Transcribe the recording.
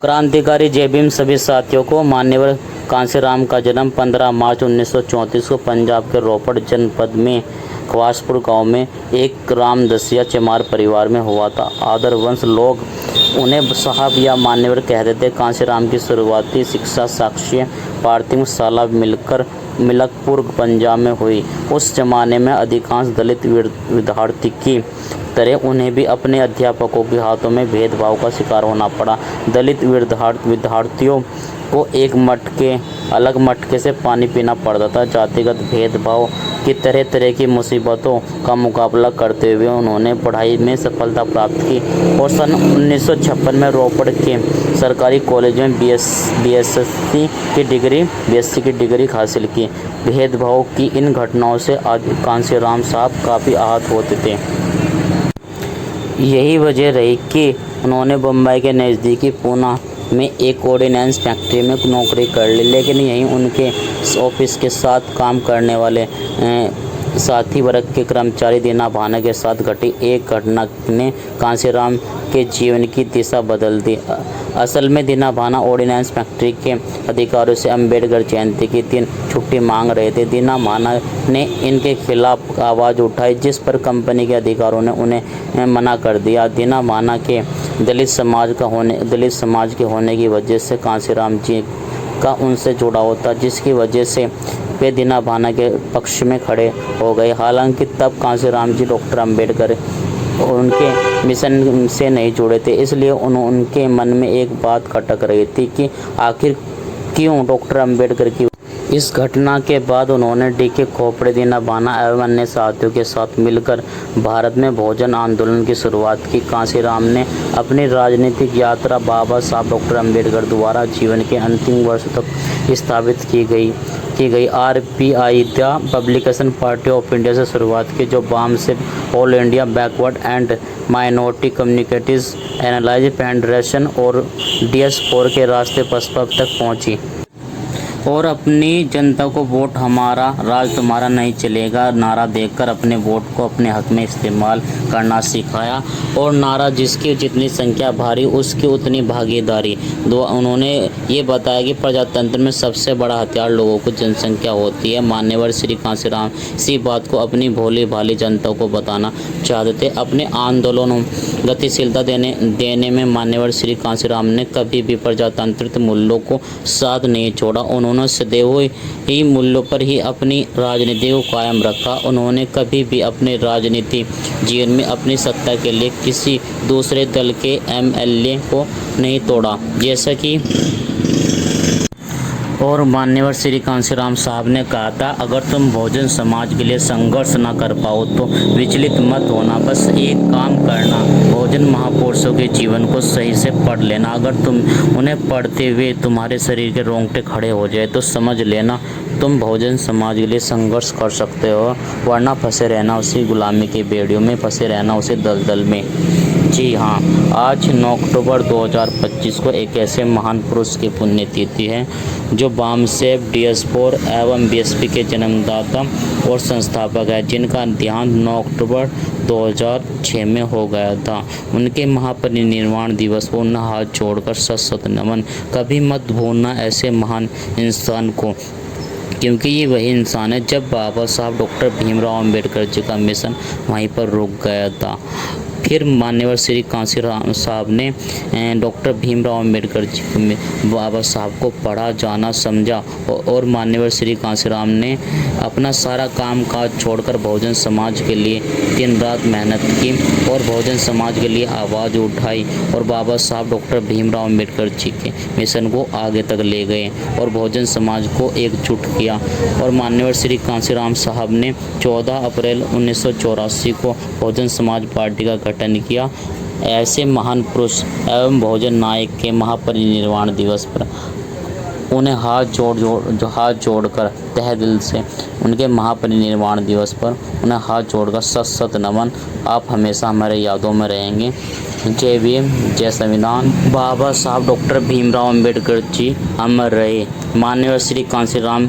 क्रांतिकारी जय भीम सभी साथियों को। मान्यवर कांशीराम का जन्म 15 मार्च 1934 को पंजाब के रोपड़ जनपद में खवासपुर गांव में एक रामदसिया चमार परिवार में हुआ था। आदर वंश लोग उन्हें साहब या मान्यवर कहते थे। कांशीराम की शुरुआती शिक्षा साक्षी प्राथमिक शाला मिलकपुर पंजाब में हुई। उस जमाने में अधिकांश दलित विद्यार्थी की तरह उन्हें भी अपने अध्यापकों के हाथों में भेदभाव का शिकार होना पड़ा। दलित विद्यार्थियों को एक अलग मटके से पानी पीना पड़ता था। जातिगत भेदभाव की तरह तरह की मुसीबतों का मुकाबला करते हुए उन्होंने पढ़ाई में सफलता प्राप्त की और सन 1956 में रोपड़ के सरकारी कॉलेज में बीएससी की डिग्री हासिल की। भेदभाव की इन घटनाओं से कांशीराम साहब काफ़ी आहत होते थे। यही वजह रही कि उन्होंने बम्बई के नज़दीकी पूना में एक ऑर्डिनेंस फैक्ट्री में नौकरी कर ली, लेकिन यहीं उनके ऑफिस के साथ काम करने वाले साथी वर्ग के कर्मचारी दीना भाना के साथ घटी एक घटना ने कांशीराम के जीवन की दिशा बदल दी। असल में दीना भाना ऑर्डिनेंस फैक्ट्री के अधिकारियों से अम्बेडकर जयंती के दिन छुट्टी मांग रहे थे। दीना भाना ने इनके खिलाफ आवाज़ उठाई, जिस पर कंपनी के अधिकारियों ने उन्हें मना कर दिया। दीना भाना के दलित समाज के होने की वजह से कांशीराम जी का उनसे जुड़ाव था, जिसकी वजह से वे दीना भाना के पक्ष में खड़े हो गए। हालांकि तब कांशीराम जी डॉक्टर अम्बेडकर और उनके मिशन से नहीं जुड़े थे, इसलिए उनके मन में एक बात खटक रही थी कि आखिर क्यों डॉक्टर अम्बेडकर की। इस घटना के बाद उन्होंने डी.के. खोपड़े, दीना भाना एवं अन्य साथियों के साथ मिलकर भारत में बहुजन आंदोलन की शुरुआत की। कांशीराम ने अपनी राजनीतिक यात्रा बाबा साहब डॉक्टर अम्बेडकर द्वारा जीवन के अंतिम वर्ष तक स्थापित की गई RPI the publication party of India से शुरुआत की, जो बाम से all India backward and minority communities analyse federation और DS4 के रास्ते पसपब तक पहुंची और अपनी जनता को वोट हमारा राज तुम्हारा नहीं चलेगा नारा देकर अपने वोट को अपने हक में इस्तेमाल करना सिखाया। और नारा जिसकी जितनी संख्या भारी उसकी उतनी भागीदारी। उन्होंने ये बताया कि प्रजातंत्र में सबसे बड़ा हथियार लोगों को जनसंख्या होती है। मान्यवर श्री कांशीराम इसी बात को अपनी भोली भाली जनता को बताना चाहते थे। अपने आंदोलनों गतिशीलता देने में मान्यवर श्री कांशीराम ने कभी भी प्रजातांत्रिक मूल्यों को साथ नहीं छोड़ा। उन्होंने सदैव ही मूल्यों पर ही अपनी राजनीति को कायम रखा। उन्होंने कभी भी अपने राजनीति जीवन में अपनी सत्ता के लिए किसी दूसरे दल के MLA को नहीं तोड़ा, जैसा कि और मान्यवर श्री कांशीराम साहब ने कहा था, अगर तुम बहुजन समाज के लिए संघर्ष न कर पाओ तो विचलित मत होना, बस एक काम करना, बहुजन महापुरुषों के जीवन को सही से पढ़ लेना। अगर तुम उन्हें पढ़ते हुए तुम्हारे शरीर के रोंगटे खड़े हो जाए तो समझ लेना तुम बहुजन समाज के लिए संघर्ष कर सकते हो, वरना फंसे रहना उसी गुलामी की बेड़ियों में, फंसे रहना उसी दलदल में। जी हाँ, आज 9 अक्टूबर 2025 को एक ऐसे महान पुरुष की पुण्यतिथि है जो बाम से DS4 एवं BSP के जन्मदाता और संस्थापक है, जिनका देहांत 9 अक्टूबर 2006 में हो गया था। उनके महापरिनिर्वाण दिवस को उन्हें हाथ जोड़कर सशक्त नमन। कभी मत भूलना ऐसे महान इंसान को, क्योंकि ये वही इंसान है जब बाबा साहब डॉक्टर भीमराव अम्बेडकर जी का मिशन वहीं पर रुक गया था। फिर मान्यवर श्री कांशीराम साहब ने डॉक्टर भीमराव अम्बेडकर जी बाबा साहब को पढ़ा, जाना, समझा और मान्यवर श्री कांशीराम ने अपना सारा काम काज छोड़कर बहुजन समाज के लिए दिन रात मेहनत की और बहुजन समाज के लिए आवाज़ उठाई और बाबा साहब डॉक्टर भीमराव अम्बेडकर जी के मिशन को आगे तक ले गए और बहुजन समाज को एकजुट किया। और मान्यवर श्री कांशीराम साहब ने 14 अप्रैल 1984 को बहुजन समाज पार्टी का गठन किया। ऐसे महान पुरुष एवं बहुजन नायक के महापरिनिर्वाण दिवस पर उन्हें हाथ जोड़कर तहे दिल से उनके महापरिनिर्वाण दिवस पर उन्हें हाथ जोड़कर सशक्त नमन। आप हमेशा हमारे यादों में रहेंगे। जय भीम, जय संविधान। बाबा साहब डॉक्टर भीमराव अम्बेडकर जी अमर रहे। माननीय श्री कांशीराम